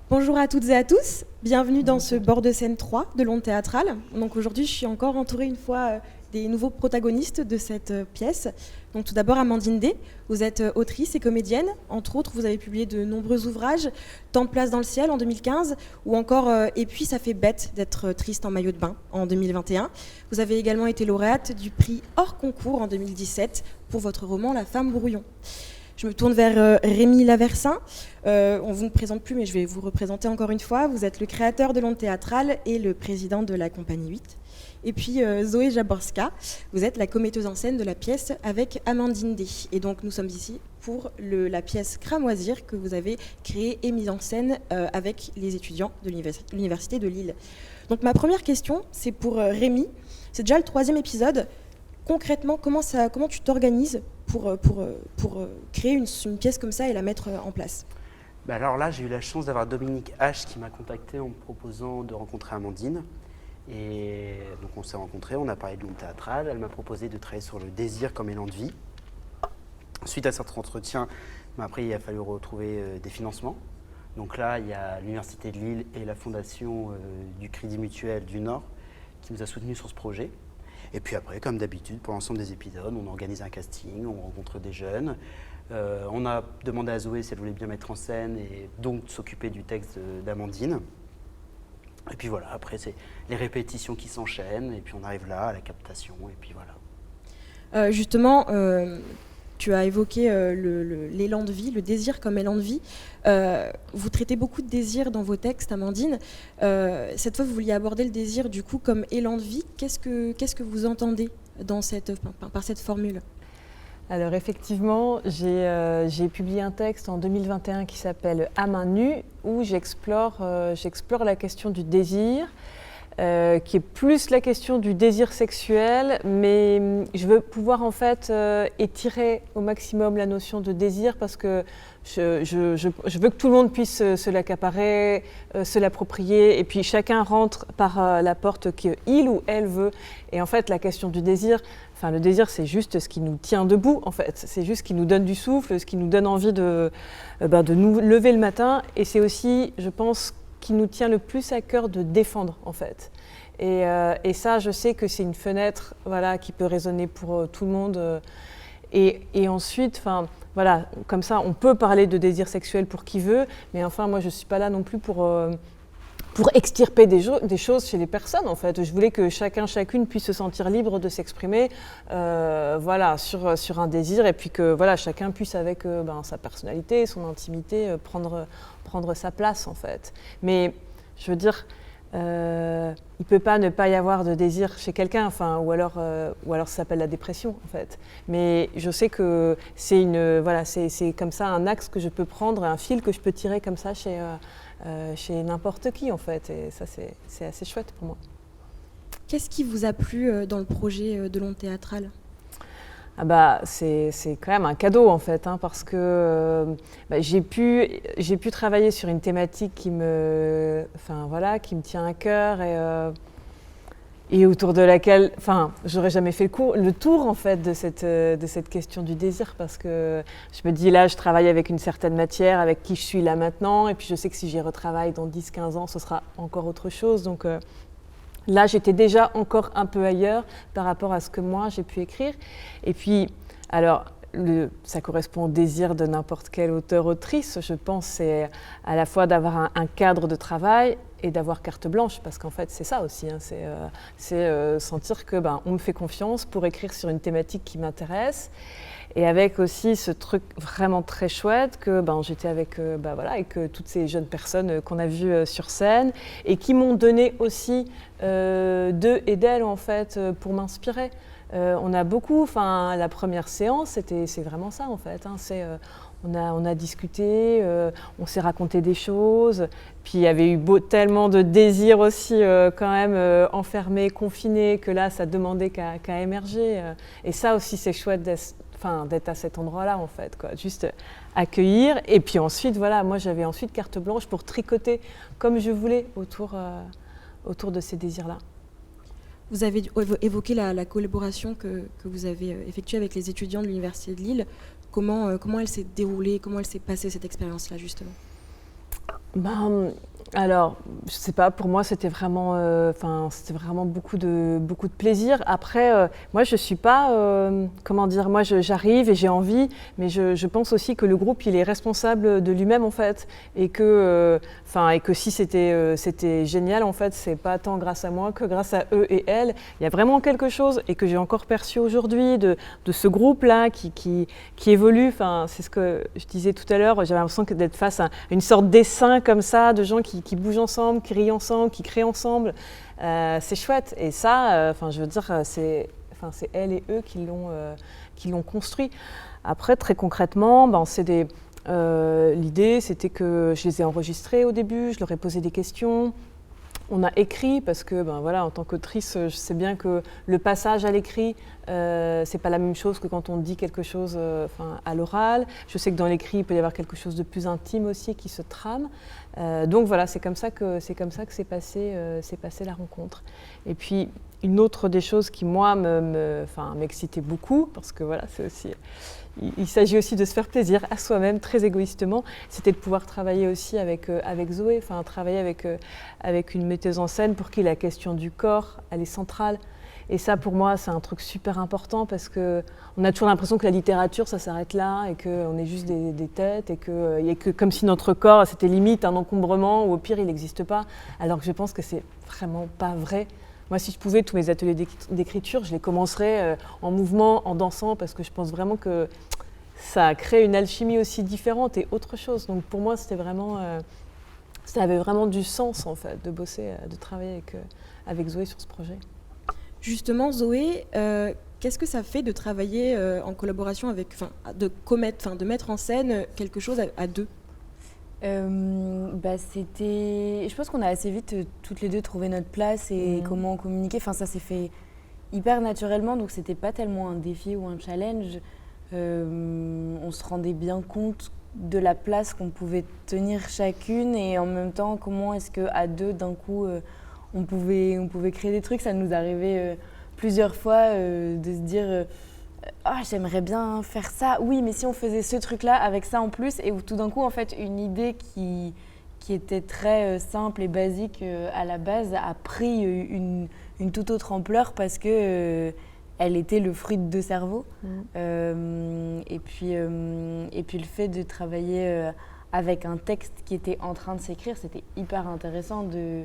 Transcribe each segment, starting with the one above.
Bonjour à toutes et à tous, bienvenue dans ce bord de scène 3 de l'Onde théâtrale. Donc aujourd'hui, je suis encore entourée une fois des nouveaux protagonistes de cette pièce. Donc tout d'abord, Amandine D, vous êtes autrice et comédienne. Entre autres, vous avez publié de nombreux ouvrages, Temps de place dans le ciel en 2015, ou encore Et puis ça fait bête d'être triste en maillot de bain en 2021. Vous avez également été lauréate du prix hors concours en 2017 pour votre roman La femme brouillon. Je me tourne vers Rémi Laversin. On ne vous présente plus, mais je vais vous représenter encore une fois. Vous êtes le créateur de l'Onde théâtrale et le président de la Compagnie 8. Et puis Zoé Jaborska, vous êtes la commetteuse en scène de la pièce avec Amandine D. Et donc nous sommes ici pour la pièce Cramoisir que vous avez créée et mise en scène avec les étudiants de l'Université de Lille. Donc ma première question, c'est pour Rémi. C'est déjà le 3e épisode. Concrètement, comment tu t'organises pour créer une pièce comme ça et la mettre en place? Alors là, j'ai eu la chance d'avoir Dominique H qui m'a contacté en me proposant de rencontrer Amandine. Et donc on s'est rencontrés, on a parlé de l'Onde théâtrale, elle m'a proposé de travailler sur le désir comme élan de vie. Suite à cet entretien, après il a fallu retrouver des financements. Donc là, il y a l'Université de Lille et la fondation du Crédit Mutuel du Nord qui nous a soutenus sur ce projet. Et puis après, comme d'habitude, pour l'ensemble des épisodes, on organise un casting, on rencontre des jeunes. On a demandé à Zoé si elle voulait bien mettre en scène et donc s'occuper du texte d'Amandine. Et puis voilà, après c'est les répétitions qui s'enchaînent et puis on arrive là à la captation et puis voilà. Justement, tu as évoqué l'élan de vie, le désir comme élan de vie. Vous traitez beaucoup de désir dans vos textes, Amandine. Cette fois, vous vouliez aborder le désir du coup comme élan de vie. Qu'est-ce que vous entendez par cette formule ? Alors effectivement, j'ai publié un texte en 2021 qui s'appelle « À main nue » où j'explore la question du désir, qui est plus la question du désir sexuel, mais je veux pouvoir en fait étirer au maximum la notion de désir parce que je veux que tout le monde puisse se l'accaparer, se l'approprier, et puis chacun rentre par la porte qu'il ou elle veut. Et en fait, la question du désir, le désir, c'est juste ce qui nous tient debout, en fait. C'est juste ce qui nous donne du souffle, ce qui nous donne envie de nous lever le matin. Et c'est aussi, je pense, qui nous tient le plus à cœur de défendre, en fait. Et ça, je sais que c'est une fenêtre qui peut résonner pour tout le monde. Et ensuite, comme ça, on peut parler de désir sexuel pour qui veut, mais moi, je ne suis pas là non plus pour extirper des choses chez les personnes, en fait. Je voulais que chacune puisse se sentir libre de s'exprimer sur un désir, et puis que chacun puisse, avec sa personnalité, son intimité, prendre sa place, en fait. Mais je veux dire, il ne peut pas ne pas y avoir de désir chez quelqu'un, ou alors ça s'appelle la dépression, en fait. Mais je sais que c'est comme ça un axe que je peux prendre, un fil que je peux tirer comme ça chez n'importe qui, en fait. Et ça, c'est assez chouette pour moi. Qu'est-ce qui vous a plu dans le projet de l'Onde théâtrale ? C'est quand même un cadeau, en fait, parce que j'ai pu travailler sur une thématique qui me tient à cœur et autour de laquelle, j'aurais jamais fait le tour, en fait, de cette question du désir, parce que je me dis, là, je travaille avec une certaine matière, avec qui je suis là maintenant, et puis je sais que si j'y retravaille dans 10-15 ans, ce sera encore autre chose, donc là, j'étais déjà encore un peu ailleurs par rapport à ce que moi, j'ai pu écrire. Et puis, alors, ça correspond au désir de n'importe quel auteur-autrice, je pense, c'est à la fois d'avoir un cadre de travail et d'avoir carte blanche, parce qu'en fait, c'est ça aussi, c'est sentir que on me fait confiance pour écrire sur une thématique qui m'intéresse. Et avec aussi ce truc vraiment très chouette que j'étais avec toutes ces jeunes personnes qu'on a vues sur scène et qui m'ont donné aussi d'eux et d'elles, en fait, pour m'inspirer. On a beaucoup, la première séance, c'est vraiment ça, en fait. On a discuté, on s'est raconté des choses, puis il y avait eu tellement de désirs aussi quand même enfermés, confinés, que là ça demandait qu'à émerger. Et ça aussi c'est chouette d'être à cet endroit-là, en fait, quoi. Juste accueillir, et puis ensuite, moi j'avais ensuite carte blanche pour tricoter comme je voulais autour de ces désirs-là. Vous avez évoqué la collaboration que vous avez effectuée avec les étudiants de l'Université de Lille. Comment elle s'est déroulée, comment elle s'est passée cette expérience-là, justement ? Alors, je sais pas, pour moi c'était vraiment beaucoup de plaisir. Après, moi je suis pas, comment dire, moi j'arrive et j'ai envie, mais je pense aussi que le groupe il est responsable de lui-même en fait, et que si c'était génial en fait, c'est pas tant grâce à moi que grâce à eux et elles. Il y a vraiment quelque chose et que j'ai encore perçu aujourd'hui de ce groupe là qui évolue. Enfin, c'est ce que je disais tout à l'heure. J'avais l'impression d'être face à une sorte d'essaim comme ça, de gens qui bougent ensemble, qui rient ensemble, qui créent ensemble. C'est chouette. Et ça, je veux dire, c'est elles et eux qui l'ont construit. Après, très concrètement, l'idée, c'était que je les ai enregistrés au début, je leur ai posé des questions. On a écrit parce que, en tant qu'autrice, je sais bien que le passage à l'écrit, c'est pas la même chose que quand on dit quelque chose à l'oral. Je sais que dans l'écrit, il peut y avoir quelque chose de plus intime aussi qui se trame. Donc voilà, c'est comme ça que s'est passée la rencontre. Et puis une autre des choses qui moi m'excitait beaucoup, parce que voilà, c'est aussi il s'agit aussi de se faire plaisir à soi-même, très égoïstement, c'était de pouvoir travailler aussi avec Zoé, travailler avec une metteuse en scène pour qui la question du corps, elle est centrale. Et ça, pour moi, c'est un truc super important parce qu'on a toujours l'impression que la littérature, ça s'arrête là et qu'on est juste des têtes et que comme si notre corps, c'était limite un encombrement ou au pire, il n'existe pas. Alors que je pense que c'est vraiment pas vrai. Moi, si je pouvais, tous mes ateliers d'écriture, je les commencerais en mouvement, en dansant, parce que je pense vraiment que ça crée une alchimie aussi différente et autre chose. Donc pour moi, ça avait vraiment du sens, en fait, de bosser, de travailler avec Zoé sur ce projet. Justement, Zoé, qu'est-ce que ça fait de travailler en collaboration avec, de mettre en scène quelque chose à deux? Je pense qu'on a assez vite toutes les deux trouvé notre place et comment communiquer. Ça s'est fait hyper naturellement, donc c'était pas tellement un défi ou un challenge. On se rendait bien compte de la place qu'on pouvait tenir chacune et en même temps comment est-ce qu'à deux d'un coup on pouvait créer des trucs. Ça nous arrivait plusieurs fois de se dire j'aimerais bien faire ça, oui, mais si on faisait ce truc-là avec ça en plus, et où tout d'un coup, en fait, une idée qui était très simple et basique à la base a pris une toute autre ampleur parce que elle était le fruit de deux cerveaux. Et puis le fait de travailler avec un texte qui était en train de s'écrire, c'était hyper intéressant de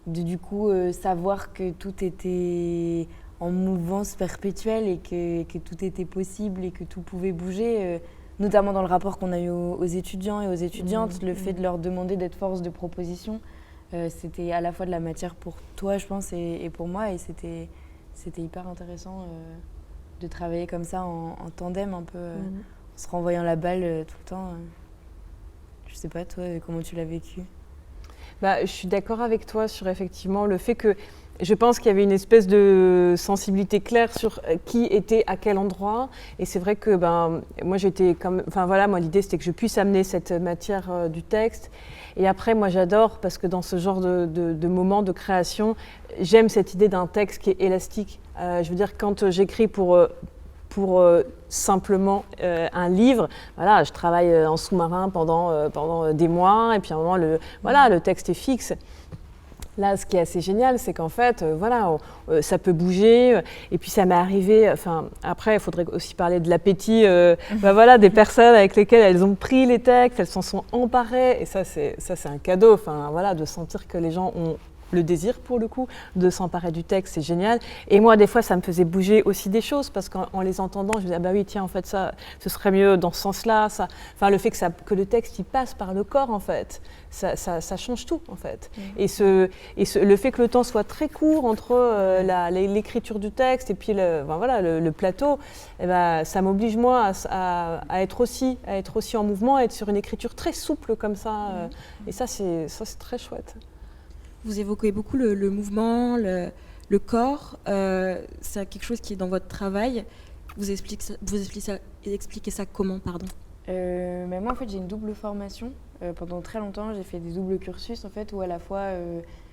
du coup savoir que tout était en mouvance perpétuelle et que tout était possible et que tout pouvait bouger, notamment dans le rapport qu'on a eu aux étudiants et aux étudiantes, le fait de leur demander d'être force de proposition, c'était à la fois de la matière pour toi, je pense, et pour moi, et c'était hyper intéressant de travailler comme ça en tandem, un peu, en se renvoyant la balle tout le temps. Je sais pas, toi, comment tu l'as vécu? Je suis d'accord avec toi sur effectivement le fait que je pense qu'il y avait une espèce de sensibilité claire sur qui était à quel endroit. Et c'est vrai que moi j'étais moi l'idée c'était que je puisse amener cette matière du texte. Et après moi j'adore parce que dans ce genre de moment de création, j'aime cette idée d'un texte qui est élastique. Je veux dire quand j'écris pour simplement un livre, voilà, je travaille en sous-marin pendant des mois et puis à un moment le texte est fixe. Là, ce qui est assez génial, c'est qu'en fait, ça peut bouger. Et puis, ça m'est arrivé. Après, il faudrait aussi parler de l'appétit, des personnes avec lesquelles elles ont pris les textes, elles s'en sont emparées. Et ça, c'est un cadeau. De sentir que les gens ont le désir, pour le coup, de s'emparer du texte, c'est génial. Et moi, des fois, ça me faisait bouger aussi des choses parce qu'en les entendant, je me disais, oui, tiens, en fait, ça, ce serait mieux dans ce sens-là. Le fait que le texte, il passe par le corps, en fait, ça change tout, en fait. Et le fait que le temps soit très court entre l'écriture du texte et puis le plateau, ça m'oblige, moi, à être aussi en mouvement, à être sur une écriture très souple comme ça. Et ça, c'est très chouette. Vous évoquez beaucoup le mouvement, le corps. C'est quelque chose qui est dans votre travail. Vous expliquez ça comment, pardon? Moi, en fait, j'ai une double formation. Pendant très longtemps, j'ai fait des doubles cursus, en fait, où à la fois,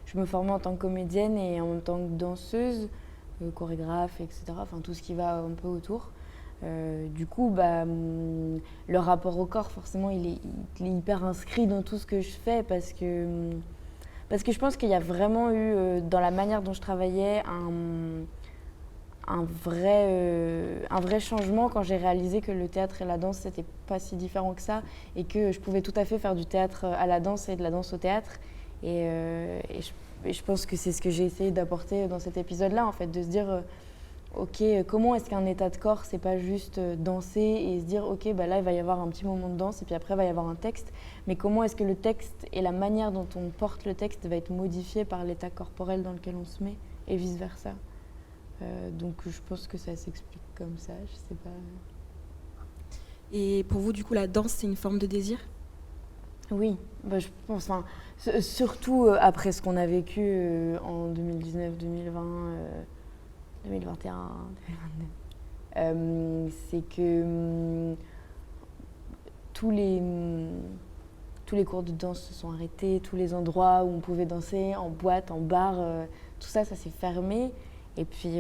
je me formais en tant que comédienne et en tant que danseuse, chorégraphe, etc. Tout ce qui va un peu autour. Du coup, le rapport au corps, forcément, il est hyper inscrit dans tout ce que je fais parce que je pense qu'il y a vraiment eu, dans la manière dont je travaillais, un vrai changement quand j'ai réalisé que le théâtre et la danse, c'était pas si différent que ça et que je pouvais tout à fait faire du théâtre à la danse et de la danse au théâtre. Et je pense que c'est ce que j'ai essayé d'apporter dans cet épisode-là, en fait, de se dire ok, comment est-ce qu'un état de corps, c'est pas juste danser et se dire ok, là il va y avoir un petit moment de danse et puis après il va y avoir un texte, mais comment est-ce que le texte et la manière dont on porte le texte va être modifié par l'état corporel dans lequel on se met et vice-versa. Donc je pense que ça s'explique comme ça, je sais pas. Et pour vous, du coup, la danse, c'est une forme de désir ? Oui, je pense, surtout après ce qu'on a vécu en 2019, 2020, 2021, 2022, c'est que tous les cours de danse se sont arrêtés, tous les endroits où on pouvait danser, en boîte, en bar, tout ça s'est fermé. Et puis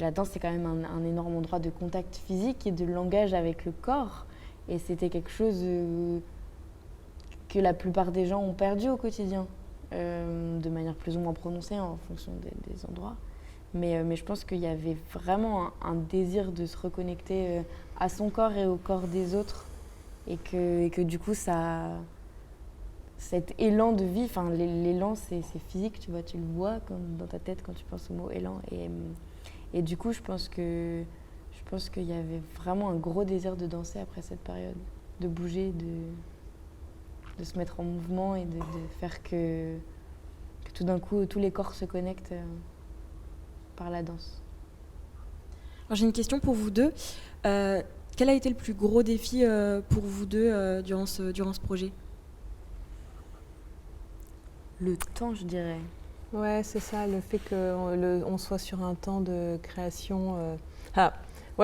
la danse, c'est quand même un énorme endroit de contact physique et de langage avec le corps. Et c'était quelque chose que la plupart des gens ont perdu au quotidien, de manière plus ou moins prononcée en fonction des endroits. Mais je pense qu'il y avait vraiment un désir de se reconnecter à son corps et au corps des autres. Et que du coup, cet élan de vie, l'élan c'est physique, tu vois, tu le vois dans ta tête quand tu penses au mot élan. Et du coup, je pense qu'il y avait vraiment un gros désir de danser après cette période, de bouger, de se mettre en mouvement et de faire que tout d'un coup, tous les corps se connectent par la danse. Alors, j'ai une question pour vous deux. Quel a été le plus gros défi pour vous deux durant ce projet ? Le temps, je dirais. Ouais, c'est ça, le fait qu'on soit sur un temps de création.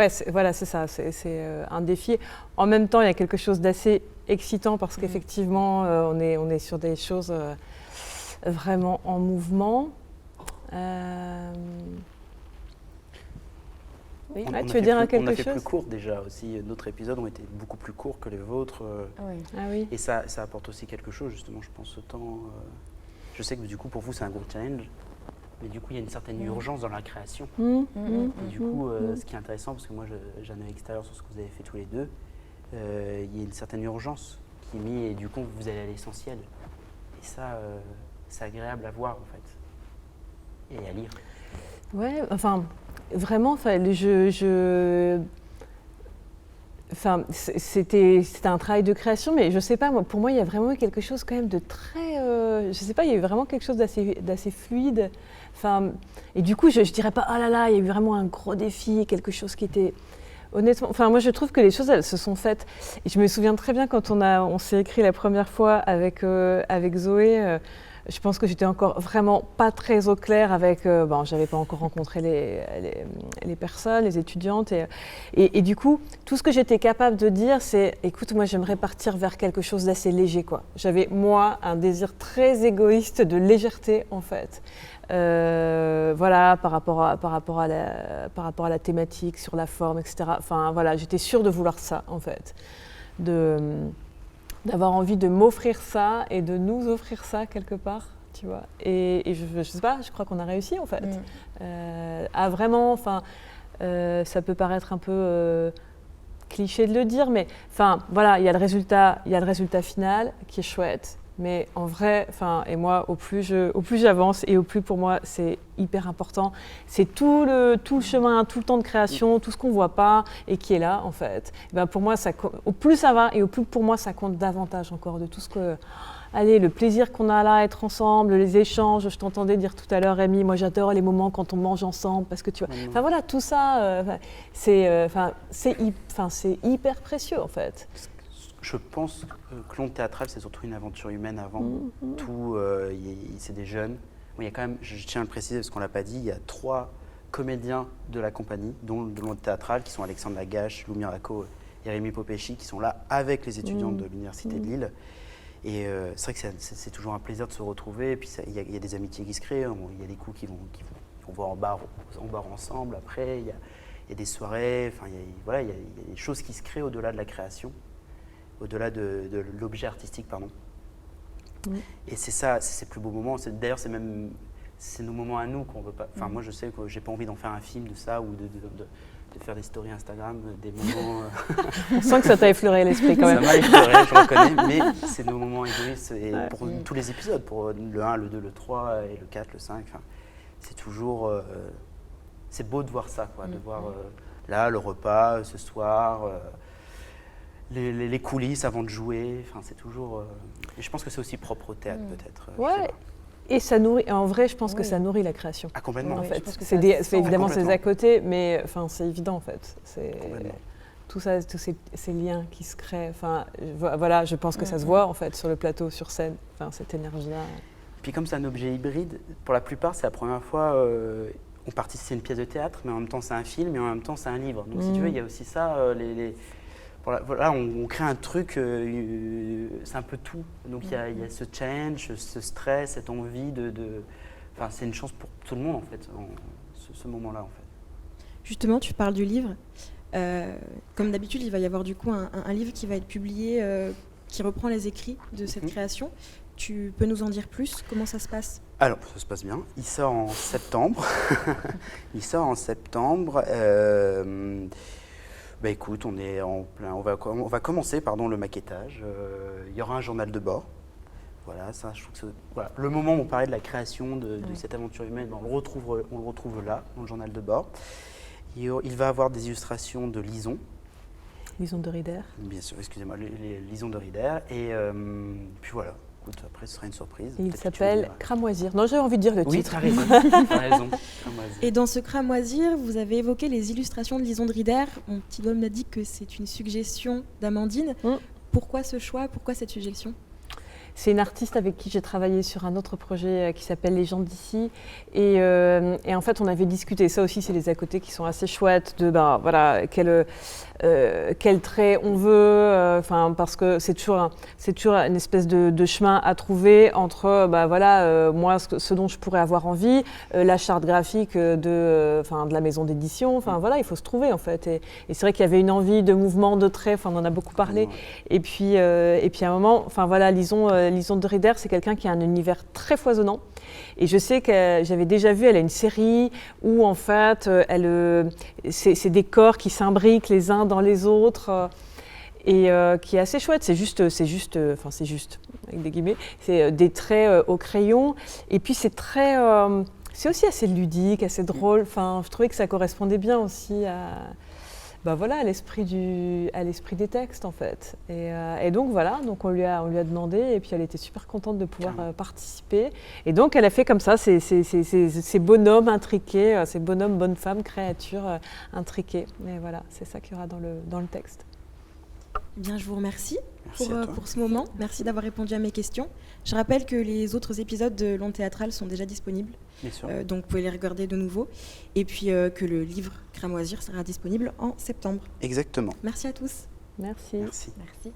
C'est ça, c'est un défi. En même temps, il y a quelque chose d'assez excitant parce qu'effectivement, on est sur des choses vraiment en mouvement. Oui. Tu veux dire quelque chose ? On a fait plus court déjà aussi. D'autres épisodes ont été beaucoup plus courts que les vôtres. Oui. Ah oui. Et ça apporte aussi quelque chose, justement, je pense, ce temps. Je sais que du coup, pour vous, c'est un gros challenge. Mais du coup, il y a une certaine urgence dans la création. Et du coup, ce qui est intéressant, parce que moi, j'ai un œil extérieur sur ce que vous avez fait tous les deux, il y a une certaine urgence qui est mise et du coup, vous allez à l'essentiel. Et ça, c'est agréable à voir, en fait. Et à lire. Ouais, vraiment, c'était un travail de création, mais je sais pas, pour moi, il y a vraiment eu quelque chose quand même de très... je sais pas, il y a eu vraiment quelque chose d'assez fluide. Et du coup, je dirais pas, oh là là, il y a eu vraiment un gros défi, quelque chose qui était... Honnêtement, moi je trouve que les choses, elles se sont faites. Et je me souviens très bien quand on s'est écrit la première fois avec Zoé, je pense que j'étais encore vraiment pas très au clair avec... j'avais pas encore rencontré les personnes, les étudiantes. Et du coup, tout ce que j'étais capable de dire, c'est, écoute, moi j'aimerais partir vers quelque chose d'assez léger, quoi. J'avais, moi, un désir très égoïste de légèreté, en fait. Par rapport à la thématique, sur la forme, etc. J'étais sûre de vouloir ça, en fait. D'avoir envie de m'offrir ça et de nous offrir ça quelque part, tu vois. Et je sais pas, je crois qu'on a réussi, en fait. À vraiment, ça peut paraître un peu cliché de le dire, mais il y a le résultat final qui est chouette. Mais en vrai, et moi, au plus j'avance et au plus pour moi c'est hyper important, c'est tout le chemin, tout le temps de création, tout ce qu'on voit pas et qui est là en fait. Et pour moi, au plus ça va et au plus pour moi ça compte davantage encore de tout ce que, le plaisir qu'on a là à être ensemble, les échanges. Je t'entendais dire tout à l'heure, Rémi, moi j'adore les moments quand on mange ensemble parce que tu vois, tout ça, c'est hyper précieux en fait. Je pense que l'onde théâtrale, c'est surtout une aventure humaine avant tout. C'est des jeunes. Bon, il y a quand même, je tiens à le préciser parce qu'on ne l'a pas dit, il y a 3 comédiens de la compagnie, dont de l'onde théâtrale, qui sont Alexandre Lagache, Lou Miraco et Rémi Popeschi, qui sont là avec les étudiants de l'Université de Lille. Et c'est vrai que c'est toujours un plaisir de se retrouver. Et puis il y a des amitiés qui se créent. Il y a des coups qui vont voir en bar ensemble. Après, il y a des soirées, enfin, voilà, il y a des choses qui se créent au-delà de la création, au-delà de l'objet artistique, pardon. Et c'est ça, c'est ces plus beaux moments. D'ailleurs, c'est nos moments à nous qu'on veut pas. Enfin, moi, je sais que j'ai pas envie d'en faire un film de ça ou de faire des stories Instagram, des moments. On sent que ça t'a effleuré l'esprit quand même. Ça m'a effleuré, je reconnais, mais c'est nos moments égoïstes et pour tous les épisodes, pour le 1, le 2, le 3 et le 4, le 5. C'est toujours. C'est beau de voir ça, quoi, de voir là le repas ce soir. Les coulisses avant de jouer, enfin, c'est toujours. Et je pense que c'est aussi propre au théâtre, peut-être. Ouais. Et ça nourrit. En vrai, je pense que ça nourrit la création. Ah, complètement. En fait, c'est évidemment c'est à côté, mais enfin c'est évident en fait. C'est tout ça, tous ces liens qui se créent. Enfin, voilà, je pense que ça se voit en fait sur le plateau, sur scène. Enfin, cette énergie-là. Puis comme c'est un objet hybride, pour la plupart, c'est la première fois. On participe, c'est une pièce de théâtre, mais en même temps c'est un film et en même temps c'est un livre. Donc si tu veux, il y a aussi ça. Voilà, on crée un truc, c'est un peu tout. Donc il y a ce challenge, ce stress, cette envie Enfin, c'est une chance pour tout le monde en fait, ce moment-là en fait. Justement, tu parles du livre. Comme d'habitude, il va y avoir du coup un livre qui va être publié, qui reprend les écrits de cette création. Tu peux nous en dire plus? Comment ça se passe? Alors, ça se passe bien. Il sort en septembre. Bah écoute, on est en plein. On va commencer le maquettage. Il y aura un journal de bord. Voilà, ça, je trouve que voilà. Le moment où on parlait de la création de cette aventure humaine, on le retrouve là, dans le journal de bord. Il va avoir des illustrations de Lison. Lison de Rieder. Bien sûr, excusez-moi, les Lison de Rieder. Et puis voilà. Écoute, après, ce sera une surprise. Et il s'appelle Cramoisir. Non, j'ai envie de dire le titre. Oui, tu as raison. Cramoisir. Et dans ce Cramoisir, vous avez évoqué les illustrations de Lison de Rieder. Mon petit doigt m'a dit que c'est une suggestion d'Amandine. Pourquoi ce choix? Pourquoi cette suggestion? C'est une artiste avec qui j'ai travaillé sur un autre projet qui s'appelle Les gens d'ici. Et en fait, on avait discuté. Ça aussi, c'est les à côté qui sont assez chouettes. Voilà, quel trait on veut. Parce que c'est toujours une espèce de chemin à trouver entre moi, ce dont je pourrais avoir envie, la charte graphique de la maison d'édition. Enfin, voilà, il faut se trouver en fait. Et c'est vrai qu'il y avait une envie de mouvement, de trait. Enfin, on en a beaucoup parlé. Et puis à un moment, Lison de Rieder, c'est quelqu'un qui a un univers très foisonnant. Et je sais que j'avais déjà vu, elle a une série où en fait, c'est des corps qui s'imbriquent les uns dans les autres et qui est assez chouette. C'est juste, avec des guillemets, c'est des traits au crayon. Et puis c'est aussi assez ludique, assez drôle. Enfin, je trouvais que ça correspondait bien aussi à l'esprit des textes en fait. Et donc voilà, donc on lui a demandé et puis elle était super contente de pouvoir participer. Et donc elle a fait comme ça ces bonhommes intriqués, ces bonhommes, bonnes femmes, créatures intriquées. Et voilà, c'est ça qu'il y aura dans le texte. Eh bien, je vous remercie pour ce moment. Merci d'avoir répondu à mes questions. Je rappelle que les autres épisodes de L'Onde Théâtrale sont déjà disponibles. Bien sûr. Donc vous pouvez les regarder de nouveau. Et puis que le livre Cramoisir sera disponible en septembre. Exactement. Merci à tous. Merci. Merci. Merci.